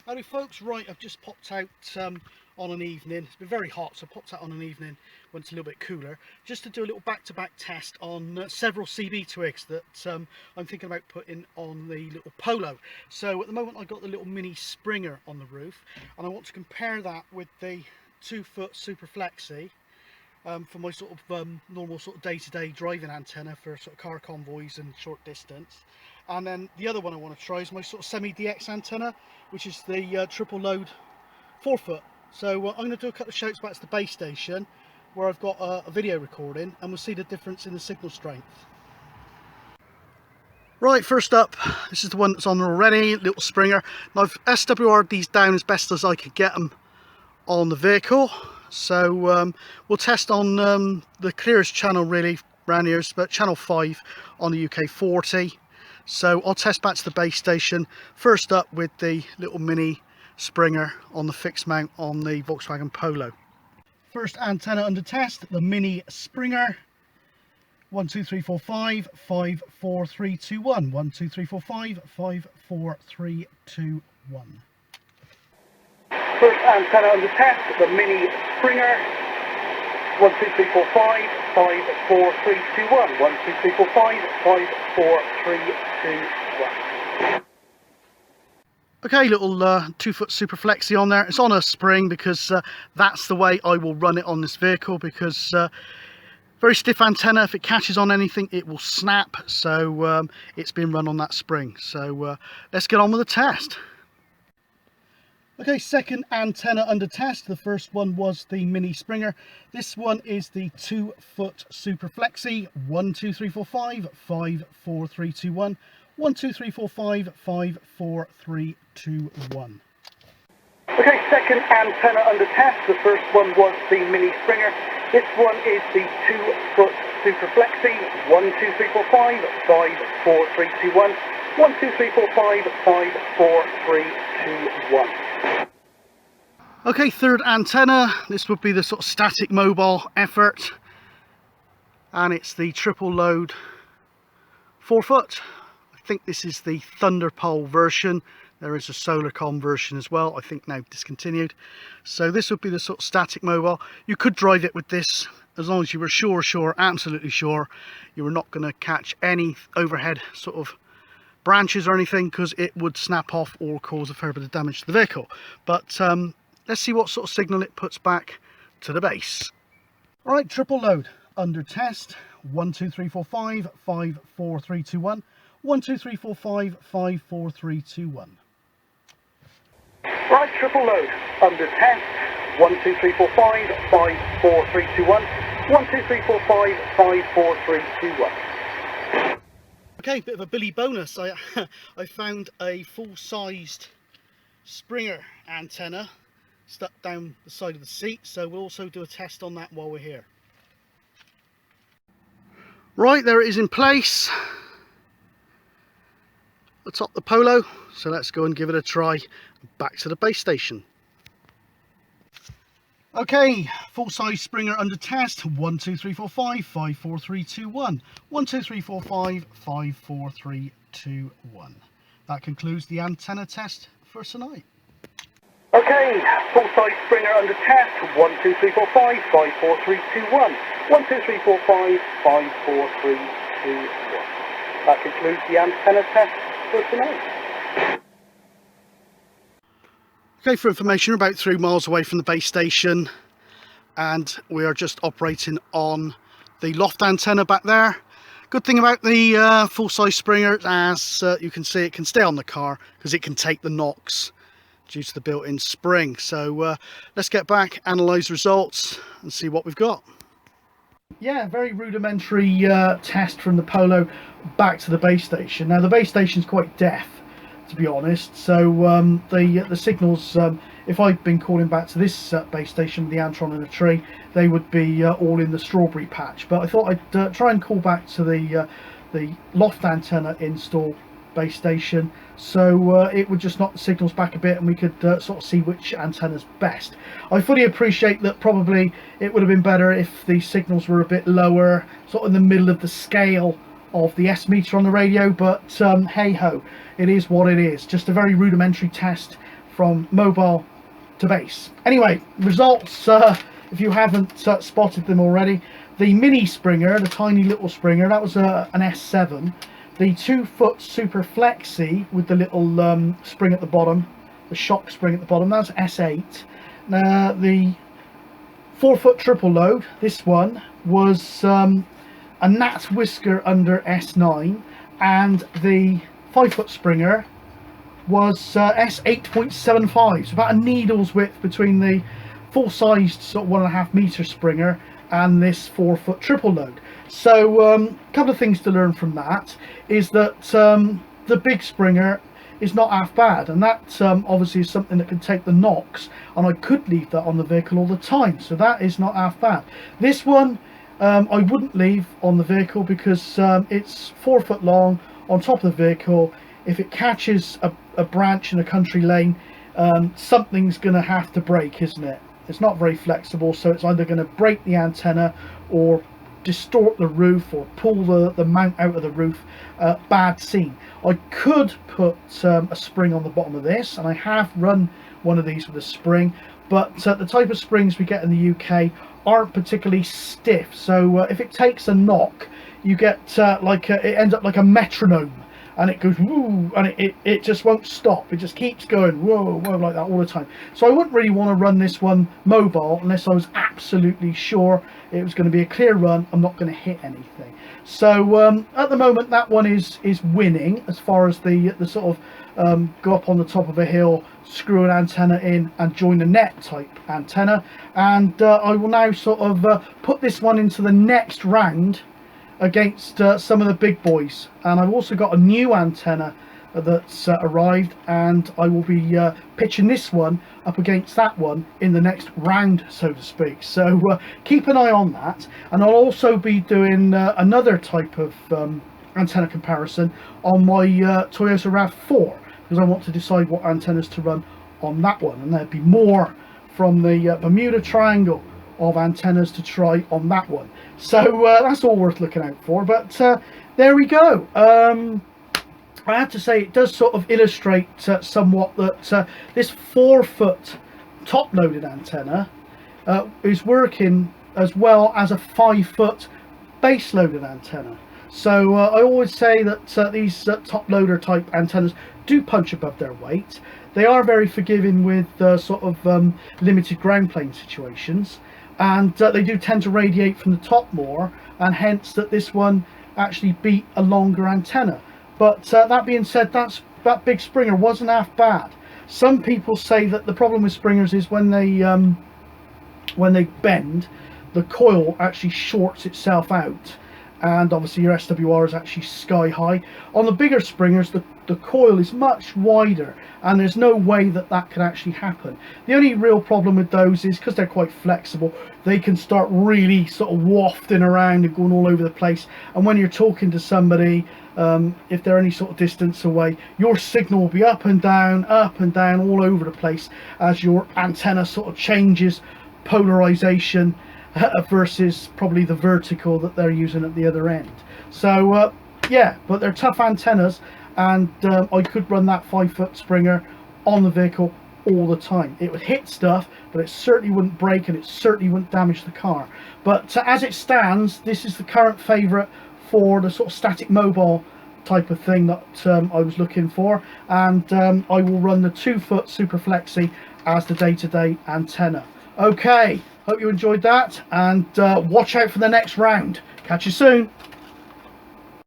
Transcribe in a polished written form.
Howdy folks, right, I've just popped out on an evening. It's been very hot, so I popped out on an evening when it's a little bit cooler, just to do a little back-to-back test on several CB twigs that I'm thinking about putting on the little Polo. So at the moment I've got the little mini Springer on the roof, and I want to compare that with the 2-foot Super Flexi for my sort of normal sort of day-to-day driving antenna for sort of car convoys and short distance. And then the other one I want to try is my sort of semi-DX antenna, which is the triple load 4-foot. So I'm going to do a couple of shouts back to the base station where I've got a video recording, and we'll see the difference in the signal strength. Right, first up, this is the one that's on there already, little Springer. Now I've SWR'd these down as best as I could get them on the vehicle. So we'll test on the clearest channel really around here, but channel 5 on the UK 40. So I'll test back to the base station, first up with the little mini Springer on the fixed mount on the Volkswagen Polo. First antenna under test, the mini Springer. 1 2 3 4 5 5 4 3 2 1. 1 2 3 4 5 5 4 3 2 1. First antenna under test, the mini Springer. 1 2 3 4 5 5 4 3 2 1. 1 2 3 4 5 5 4 3 2 1. Okay, little 2-foot Super Flexi on there. It's on a spring because that's the way I will run it on this vehicle, because very stiff antenna. If it catches on anything it will snap, so it's been run on that spring. So let's get on with the test. Okay, second antenna under test. The first one was the mini Springer. This one is the 2-foot Super Flexi. 1 2 3 4 5 5 4 3 2 1. 1 2 3 4 5 5 4 3 2 1. Okay, second antenna under test. The first one was the mini Springer. This one is the 2-foot Super Flexi. 1 2 3 4 5 5 4 3 2 1. 1 2 3 4 5 5 4 3 2 1. Okay, third antenna. This would be the sort of static mobile effort, and it's the triple load 4-foot. I think this is the Thunder Pole version. There is a Solarcom version as well, I think now discontinued. So this would be the sort of static mobile. You could drive it with this as long as you were sure, absolutely sure you were not going to catch any overhead sort of branches or anything, because it would snap off or cause a fair bit of damage to the vehicle. But let's see what sort of signal it puts back to the base. Alright, triple load under test. 1 2 3 4 5 5 4 3 2 1. 1 2 3 4 5 5 4 3 2 1. Right, triple load under test. 1 2 3 4 5 5 4 3 2 1. 1 2 3 4 5 5 4 3 2 1. Okay, bit of a Billy bonus. I found a full-sized Springer antenna stuck down the side of the seat, so we'll also do a test on that while we're here. Right, there it is in place atop the Polo, so let's go and give it a try back to the base station. Okay, full-size Springer under test. 1 2 3 4 5 5 4 3 2 1. 1 2 3 4 5 5 4 3 2 1. That concludes the antenna test for tonight. Okay, full-size Springer under test. 1 2 3 4 5 5 4 3 2 1. 1 2 3 4 5 5 4 3 2 1. That concludes the antenna test for tonight. Okay, for information, we're about 3 miles away from the base station, and we are just operating on the loft antenna back there. Good thing about the full-size Springer, as you can see, it can stay on the car because it can take the knocks due to the built-in spring. So let's get back, analyse results and see what we've got. Yeah, very rudimentary test from the Polo back to the base station. Now the base station's quite deaf, to be honest, so the signals, if I'd been calling back to this base station with the Antron in a tree, they would be all in the strawberry patch. But I thought I'd try and call back to the loft antenna install base station, so it would just knock the signals back a bit and we could sort of see which antenna's best. I fully appreciate that probably it would have been better if the signals were a bit lower, sort of in the middle of the scale of the S meter on the radio, but hey ho, it is what it is. Just a very rudimentary test from mobile to base. Anyway, results, if you haven't spotted them already, the mini Springer, the tiny little Springer, that was an S7. The 2-foot Super Flexi with the little spring at the bottom, the shock spring at the bottom, that's S8. The 4-foot triple load, this one was a gnat whisker under S9, and the 5-foot Springer was S8.75, so about a needle's width between the full-sized sort of 1.5 meter Springer and this 4-foot triple load. So a couple of things to learn from that is that the big Springer is not half bad, and that obviously is something that can take the knocks, and I could leave that on the vehicle all the time, so that is not half bad. This one I wouldn't leave on the vehicle because it's 4 foot long on top of the vehicle. If it catches a branch in a country lane, something's going to have to break, isn't it? It's not very flexible, so it's either going to break the antenna or distort the roof or pull the mount out of the roof. Bad scene. I could put a spring on the bottom of this, and I have run one of these with a spring, but the type of springs we get in the UK aren't particularly stiff, so if it takes a knock, you get it ends up like a metronome, and it goes woo, and it just won't stop. It just keeps going whoa, whoa, like that all the time. So I wouldn't really want to run this one mobile unless I was absolutely sure it was going to be a clear run, I'm not going to hit anything. So at the moment that one is winning as far as the sort of go up on the top of a hill, screw an antenna in and join the net type antenna, and I will now sort of put this one into the next round against some of the big boys. And I've also got a new antenna that's arrived, and I will be pitching this one up against that one in the next round, so to speak. So keep an eye on that, and I'll also be doing another type of antenna comparison on my Toyota RAV4, because I want to decide what antennas to run on that one, and there'd be more from the Bermuda Triangle of antennas to try on that one. So that's all worth looking out for. But there we go. I have to say it does sort of illustrate somewhat that this 4-foot top-loaded antenna is working as well as a 5-foot base-loaded antenna. So I always say that these top-loader type antennas do punch above their weight. They are very forgiving with sort of limited ground plane situations, and they do tend to radiate from the top more, and hence that this one actually beat a longer antenna. But that being said, that big Springer wasn't half bad. Some people say that the problem with Springers is when they bend, the coil actually shorts itself out, and obviously your SWR is actually sky high. On the bigger Springers, the coil is much wider, and there's no way that that can actually happen. The only real problem with those is because they're quite flexible, they can start really sort of wafting around and going all over the place, and when you're talking to somebody, if they're any sort of distance away, your signal will be up and down all over the place as your antenna sort of changes polarization versus probably the vertical that they're using at the other end. So yeah, but they're tough antennas, and I could run that 5-foot Springer on the vehicle all the time. It would hit stuff, but it certainly wouldn't break, and it certainly wouldn't damage the car. But as it stands, this is the current favourite for the sort of static mobile type of thing that I was looking for, and I will run the 2-foot Super Flexi as the day-to-day antenna. Okay, hope you enjoyed that, and watch out for the next round. Catch you soon.